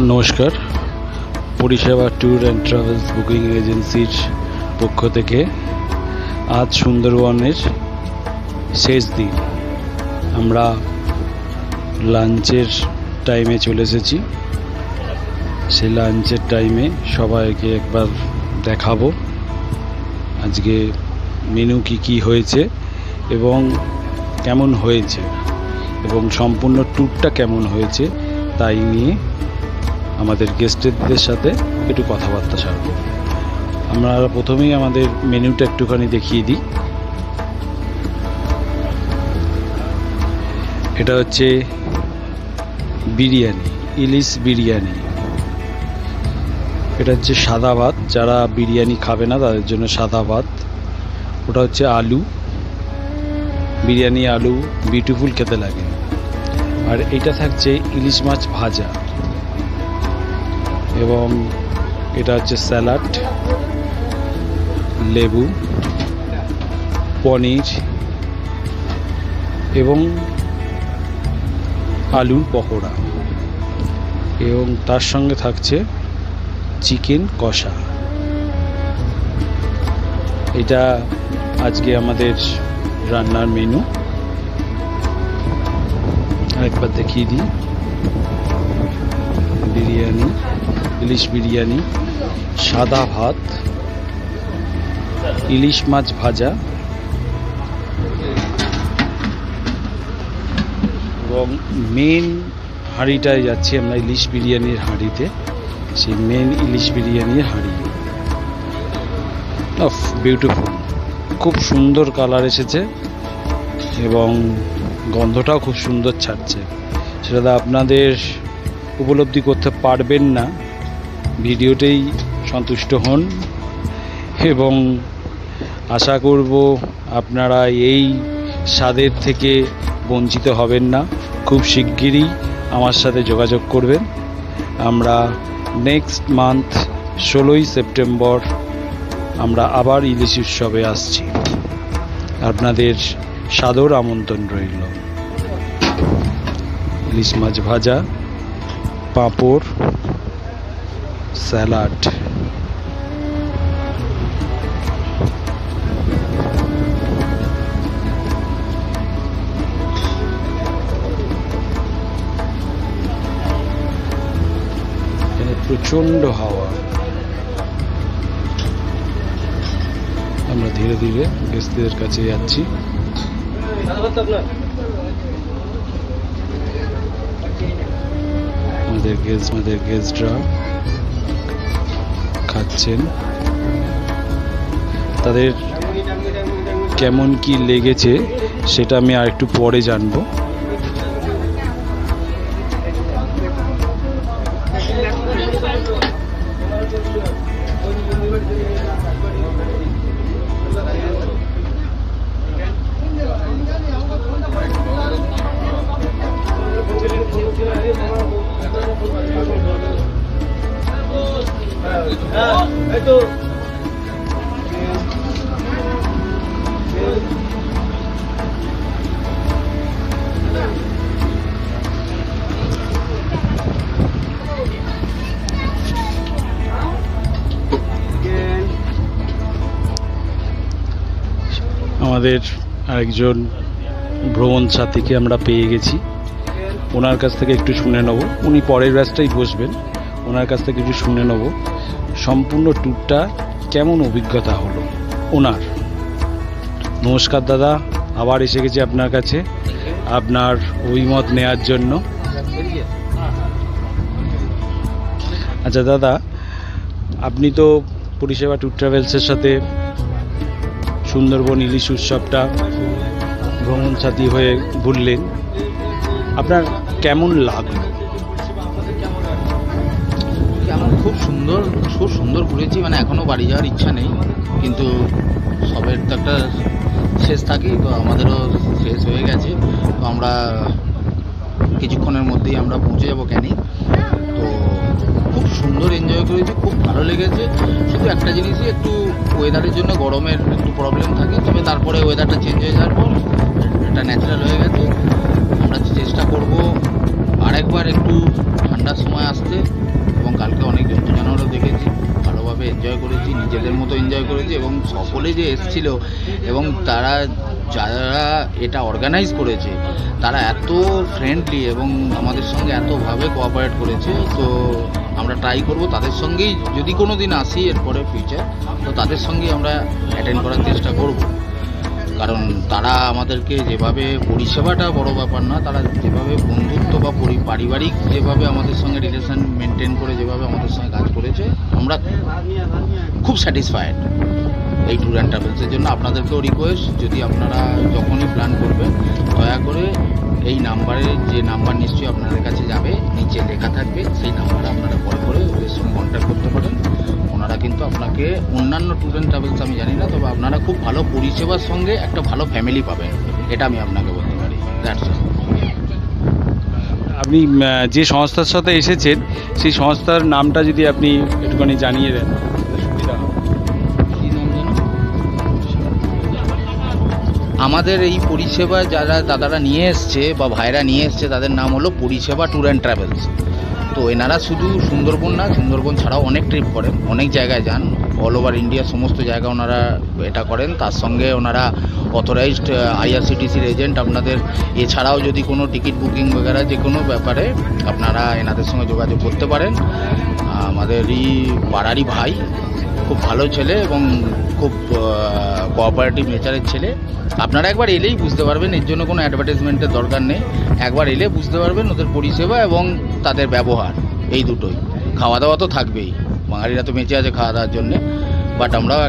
নমস্কার, পরিষেবা tour and travels booking এজেন্সির পক্ষ থেকে আজ সুন্দরবনের শেষ দিন। আমরা লাঞ্চের টাইমে চলে এসেছি। সেই লাঞ্চের টাইমে সবাইকে একবার দেখাবো আজকে মেনু কি হয়েছে এবং কেমন হয়েছে এবং সম্পূর্ণ ট্যুরটা কেমন হয়েছে তাই নিয়ে আমাদের গেস্টদের সাথে একটু কথাবার্তা সারবো। আমরা প্রথমেই আমাদের মেনুটা একটুখানি দেখিয়ে দিই। এটা হচ্ছে বিরিয়ানি, ইলিশ বিরিয়ানি। এটা হচ্ছে সাদা ভাত, যারা বিরিয়ানি খাবে না তাদের জন্য সাদা ভাত। ওটা হচ্ছে আলু বিরিয়ানি, আলু বিউটিফুল খেতে লাগে। আর এটা থাকছে ইলিশ মাছ ভাজা এবং এটা হচ্ছে স্যালাড, লেবু, পনির এবং আলুর পকোড়া এবং তার সঙ্গে থাকছে চিকেন কষা। এটা আজকে আমাদের রান্নার মেনু। আরেকবার দেখিয়ে দিই। বিরিয়ানি, ইলিশ বিরিয়ানি, সাদা ভাত, ইলিশ মাছ ভাজা এবং মেন হাঁড়িটায় যাচ্ছি আমরা ইলিশ বিরিয়ানির হাঁড়িতে। সেই মেন ইলিশ বিরিয়ানির হাঁড়ি অফ বিউটিফুল, খুব সুন্দর কালার এসেছে এবং গন্ধটাও খুব সুন্দর ছাড়ছে। সেটা আপনাদের উপলব্ধি করতে পারবেন না, ভিডিওতেই সন্তুষ্ট হন এবং আশা করব আপনারা এই স্বাদের থেকে বঞ্চিত হবেন না। খুব শিগগিরই আমার সাথে যোগাযোগ করবেন। আমরা নেক্সট মান্থ 16ই সেপ্টেম্বর আমরা আবার ইলিশ উৎসবে আসছি। আপনাদের সাদর আমন্ত্রণ রইল। ইলিশ মাছ ভাজা, পাঁপড়, স্যালাড, প্রচন্ড হাওয়া। আমরা ধীরে ধীরে গেস্টদের কাছে যাচ্ছি। আমাদের গেস্টরা খাচ্ছেন। তাদের কেমন কি লেগেছে সেটা আমি আর একটু পরে জানবো। আমাদের আরেকজন ভ্রমণ সাথীকে আমরা পেয়ে গেছি। ওনার কাছ থেকে একটু শুনে নেব, উনি পরের ব্যাচটাই বসবেন। ওনার কাছ থেকে একটু শুনে নেব সম্পূর্ণ ট্যুরটা কেমন অভিজ্ঞতা হলো ওনার। নমস্কার দাদা, আবার এসে গেছি আপনার কাছে আপনার অভিমত নেওয়ার জন্য। আচ্ছা দাদা, আপনি তো পরিষেবা ট্যুর ট্রাভেলসের সাথে সুন্দরবন ইলিশ উৎসবটা ভ্রমণ সাথী হয়ে ঘুরলেন, আপনার কেমন লাগলো? খুব সুন্দর ঘুরেছি। মানে এখনও বাড়ি যাওয়ার ইচ্ছা নেই, কিন্তু সবের তো একটা শেষ থাকি, তো আমাদেরও শেষ হয়ে গেছে। তো আমরা কিছুক্ষণের মধ্যেই আমরা পৌঁছে যাবো ক্যানিং। তো খুব সুন্দর এনজয় করেছি, খুব ভালো লেগেছে। শুধু একটা জিনিসই একটু ওয়েদারের জন্য গরমের একটু প্রবলেম থাকে, তবে তারপরে ওয়েদারটা চেঞ্জ হয়ে যাওয়ার পর এটা ন্যাচারাল হয়ে গেছে। আমরা চেষ্টা করব আরেকবার একটু ঠান্ডার সময় আসতে, যে এসেছিল এবং তারা যারা এটা অর্গানাইজ করেছে তারা এত ফ্রেন্ডলি এবং আমাদের সঙ্গে এতভাবে কোঅপারেট করেছে। তো আমরা ট্রাই করব তাদের সঙ্গেই, যদি কোনো দিন আসি এরপরে ফিউচার, তো তাদের সঙ্গেই আমরা অ্যাটেন্ড করার চেষ্টা করব। কারণ তারা আমাদেরকে যেভাবে, পরিষেবাটা বড় ব্যাপার না, তারা যেভাবে বন্ধুত্ব বা পারিবারিক যেভাবে আমাদের সঙ্গে রিলেশন মেনটেন করে যেভাবে আমাদের সঙ্গে কাজ করেছে, আমরা খুব স্যাটিসফাইড এই ট্যুর অ্যান্ড ট্রাভেলসের জন্য। আপনাদেরকেও রিকোয়েস্ট, যদি আপনারা যখনই প্ল্যান করবেন দয়া করে এই নাম্বারে, যে নাম্বার নিশ্চয়ই আপনাদের কাছে যাবে, নিচে লেখা থাকবে, সেই নাম্বারে আপনারা কল করে ওদের সঙ্গে কন্ট্যাক্ট করতে পারেন। ওনারা কিন্তু আপনাকে, অন্যান্য ট্যুর অ্যান্ড ট্রাভেলস আমি জানি না, তবে আপনারা খুব ভালো পরিষেবার সঙ্গে একটা ভালো ফ্যামিলি পাবেন, এটা আমি আপনাকে বলতে পারি। That's all. আপনি যে সংস্থার সাথে এসেছেন সেই সংস্থার নামটা যদি আপনি একটুখানি জানিয়ে দেন তাহলে সুবিধা হবে। আমাদের এই পরিষেবা যারা দাদারা নিয়ে এসছে বা ভাইরা নিয়ে এসছে, তাদের নাম হলো পরিষেবা ট্যুর অ্যান্ড ট্রাভেলস। তো এনারা শুধু সুন্দরবন না, সুন্দরবন ছাড়াও অনেক ট্রিপ করেন, অনেক জায়গায় যান, অল ওভার ইন্ডিয়ার সমস্ত জায়গা ওনারা এটা করেন। তার সঙ্গে ওনারা অথরাইজড আইআরসিটিসির এজেন্ট। আপনাদের এছাড়াও যদি কোনো টিকিট বুকিং বগেরা যে কোনো ব্যাপারে আপনারা এনাদের সঙ্গে যোগাযোগ করতে পারেন। আমাদেরই পাড়ারই ভাই, খুব ভালো ছেলে এবং খুব কোঅপারেটিভ নেচারের ছেলে। আপনারা একবার এলেই বুঝতে পারবেন, এর জন্য কোনো অ্যাডভার্টাইজমেন্টের দরকার নেই। একবার এলে বুঝতে পারবেন ওদের পরিষেবা এবং তাদের ব্যবহার, এই দুটোই। খাওয়া দাওয়া তো থাকবেই, বাঙালিরা তো বেঁচে আছে খাওয়া দাওয়ার জন্যে, বাট আমরাও